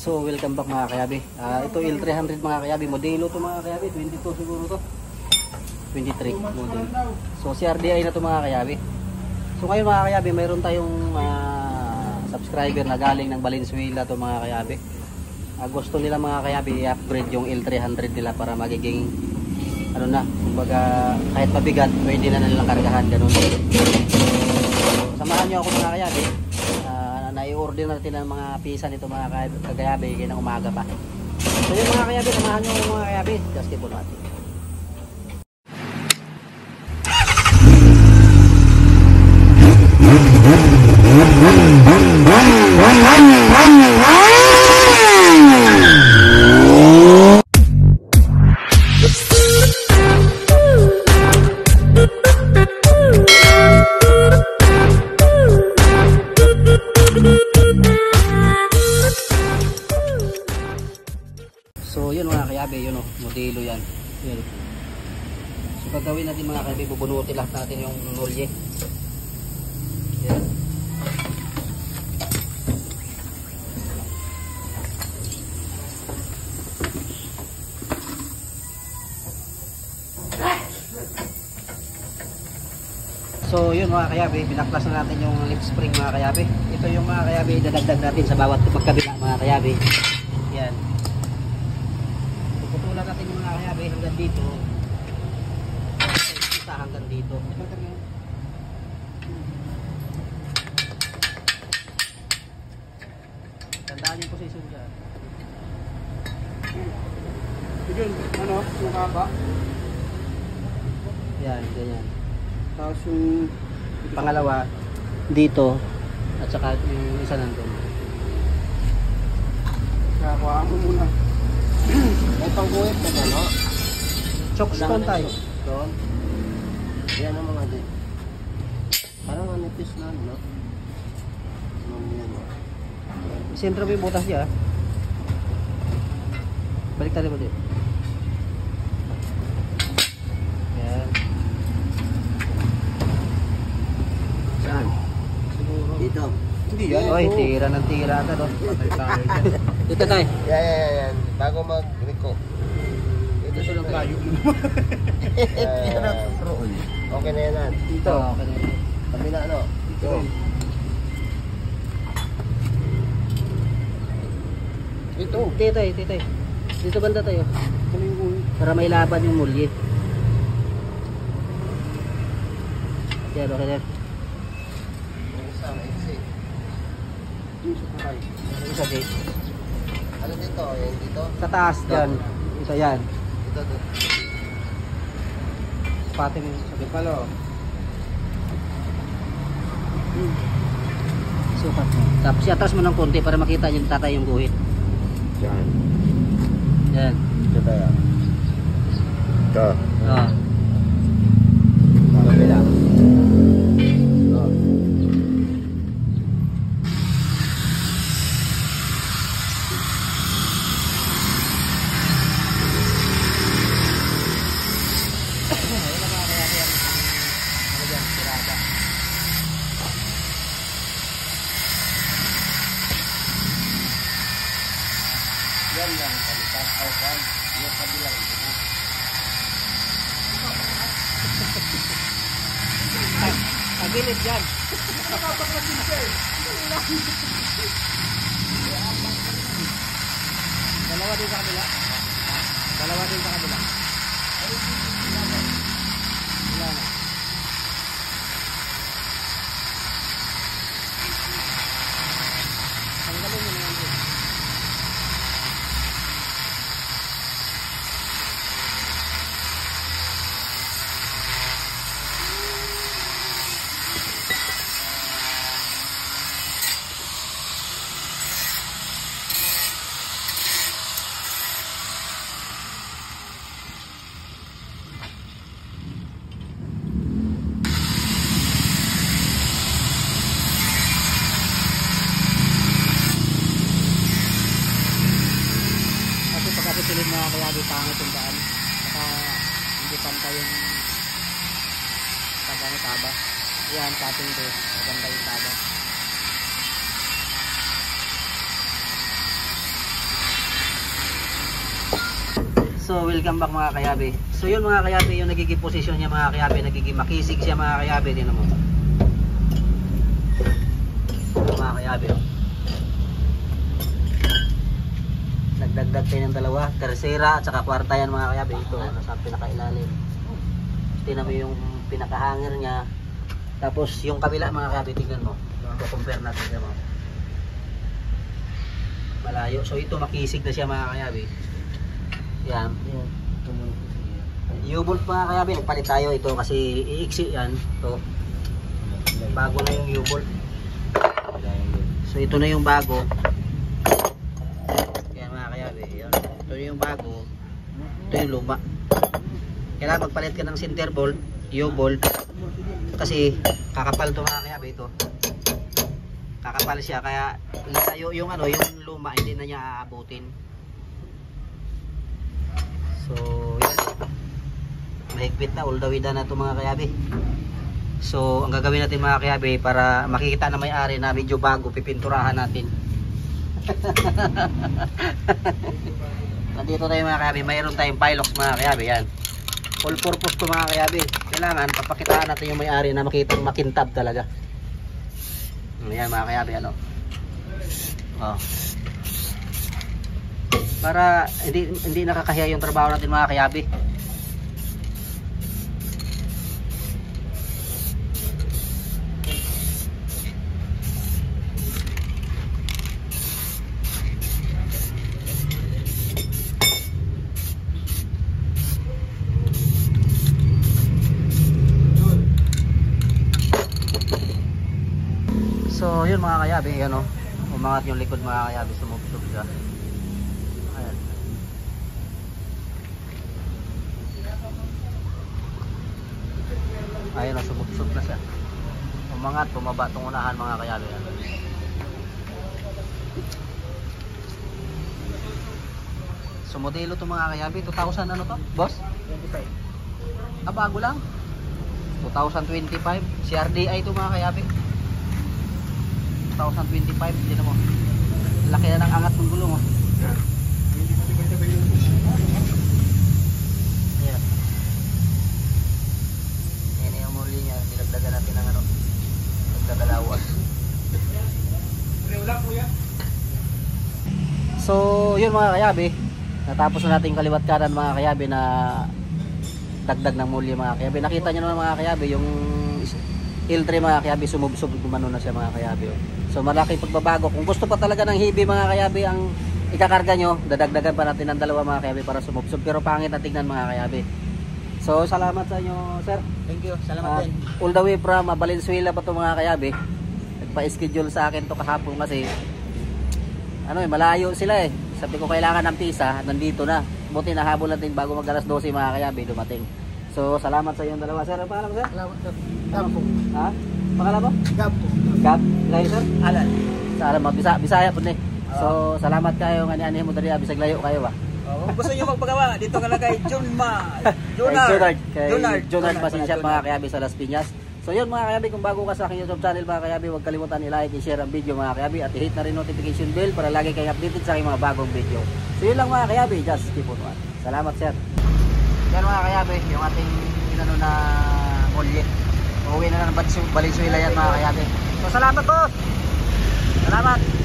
So welcome back mga kayabi. Ito L300 mga kayabi. Modelo to mga kayabi. 22 siguro to. 23 model. So CRDI na to mga kayabi. So ngayon mga kayabi, mayroon tayong subscriber na galing ng Valenzuela to mga kayabi. Gusto nila mga kayabi i-upgrade yung L300 nila para magiging ano na, kumbaga kahit mabigat pwede na nilang kargahan, ganun. So samahan nyo ako mga kayabi. Na-i-order natin ang mga pisa nito mga kayabi kaya ng umaga pa. So yung mga kayabi, samahan nyo mga kayabi. Just keep on watching. So yun mga kayabi, yun o, modelo yan. Yun. So gagawin natin mga kayabi, bubunutin lahat natin yung nolye. Yan. So yun mga kayabi, binaklas na natin yung lip spring mga kayabi. Ito yung mga kayabi, dadagdag natin sa bawat magkabila mga kayabi. Yan. Puputulan natin yung mga kayabi hanggang dito. Isa hanggang dito. Tandaan yung posisyon dyan. Yun, ano, yung haba. Yan, ganyan. Tapos yung Pangalawa, dito. At saka yung isa nandun. kakuhaan mo muna. May pangguhit na gano? Chokstone tayo. Doon. Yan ang mga din. Parang anipis lang, no? Yan, no? Siyempre may butas niya. Balik tayo mo dito. Yan. Saan? Siguro. Dito. Hindi yan. Oy, tira ng tira ka doon. Dito tayo. Yan. Bago mag-reco. Ito silang layo mo naman. Okay na yan. Dito. Okay na yun. Kabila, ano? Ito. Ito. Dito. Dito banda tayo. Ano yung Para may laban yung mulye. Yan, okay na. Yung isa, maiksi. yung sa kakay? Isa dito. Ano dito? Yan dito? Sa taas dyan. Isa yan. Ito, ito. Pati mo sa Ito pala, oh. sukat mo. Tapos i-atras mo ng konti para makita nyo tatay yung guhit. Yan. Yan. Ito tayo. Ito. Oh. Kabila. Yan lang, palitan. Outbound. Yung kabila. Pagilid dyan. Dalawa din sa kabila. Dalawa din sa kabila. Wala na. Tanggalin mo na yan. Pagkapisilin mga kayabi, pangit yung daan. Saka hindi pantay yung taba. Yan, cutting to. Maganda yung taba. So welcome back mga kayabi. So yun mga kayabi, yung nagiging posisyon niya mga kayabi, nagiging makisig siya mga kayabi. Tingnan mo. Mga kayabi, oh. Nagdagdag tayo ng dalawa, tersera at saka kwarta yan mga kayabi. Ito, nasa pinakailalim. Tingnan mo yung pinakahangir niya. Tapos yung kabila mga kayabi, tingnan mo. Compare natin siya mo. Malayo. So ito makisig na siya mga kayabi. Yan. U-bolt mga kayabi, nagpalit tayo ito kasi iiksi yan. Ito. Bago na yung U-bolt. So ito na yung bago. Yan mga kayabi. Yan. Ito yung bago. Ito yung luma. Kailangan magpalit ka ng center bolt, U-bolt. Kasi kakapal ito mga kayabi ito. Kakapal siya kaya yung ano, yung luma hindi na niya aabutin. So, yan. Mahigpit na, all the way na ito mga kayabi. So, ang gagawin natin mga kayabi para makikita na may-ari na medyo bago, pipinturahan natin. Nandito tayo mga kayabi, mayroon tayong Pilox mga kayabi, yan. All purpose to mga kayabi. Kailangan, papakitaan natin yung may-ari na makitang makintab talaga. Ayan mga kayabi, ano. Oh. Para hindi nakakahiya yung trabaho natin mga kayabi. So yun mga kayabi, ano, umangat yung likod mga kayabi, sumubsob siya. Ayan. Ayun na, sumubsob na siya. Umangat, tumaba itong unahan mga kayabi. Ano. So modelo to mga kayabi, 2000 ano to, boss? 25. Ah, bago lang. 2025, CRDI to mga kayabi. 2025, hindi na mo. Laki na ng angat ng gulong, oh. Ayan. Ayan yung muli niya. Dinagdagan natin ng ano, nagdadalawas. So, yun mga kayabi. Natapos na natin kaliwat kanan mga kayabi na dagdag ng muli mga kayabi. Nakita nyo naman mga kayabi yung L3 mga kayabi, sumubsob gumano na siya mga kayabi, oh. So malaki pagbabago. Kung gusto pa talaga ng heavy mga kayabi ang ikakarga nyo, dadagdagan pa natin ng dalawa mga kayabi para sumubsob. Pero pangit na tignan mga kayabi. So salamat sa inyo sir. Thank you. Salamat din. All the way from Valenzuela pa to mga kayabi. Nagpa-schedule sa akin to kahapon kasi ano malayo sila eh. Sabi ko kailangan ng pisa, nandito na. Buti nahabol natin bago mag alas 12 mga kayabi dumating. So salamat sa inyong dalawa sir. Ano pangalan mo sir? Salamat sir. Gab po. Ha? Pangalan mo? Gab po. Gab? Layo sir? Alan. Sa alam mo, Bisaya po ni. So salamat kayo nga ani mo diri bisag layo kayo ba. Kung gusto niyo magpagawa, dito ka lang kay Junard pasensya mga kayabi sa Las Piñas. So yun mga kayabi, kung bago ka sa aking YouTube channel mga kayabi, huwag kalimutan i-like, i-share ang video mga kayabi at i-hit na rin notification bell para lagi kayong updated sa aking mga bagong video. So yun lang mga kayabi, just keep on watching. Salamat sir. Yan mga kayabi, yung ating inano na molye. Uuwi na ng Valenzuela yan mga kayabi. So salamat boss. Salamat.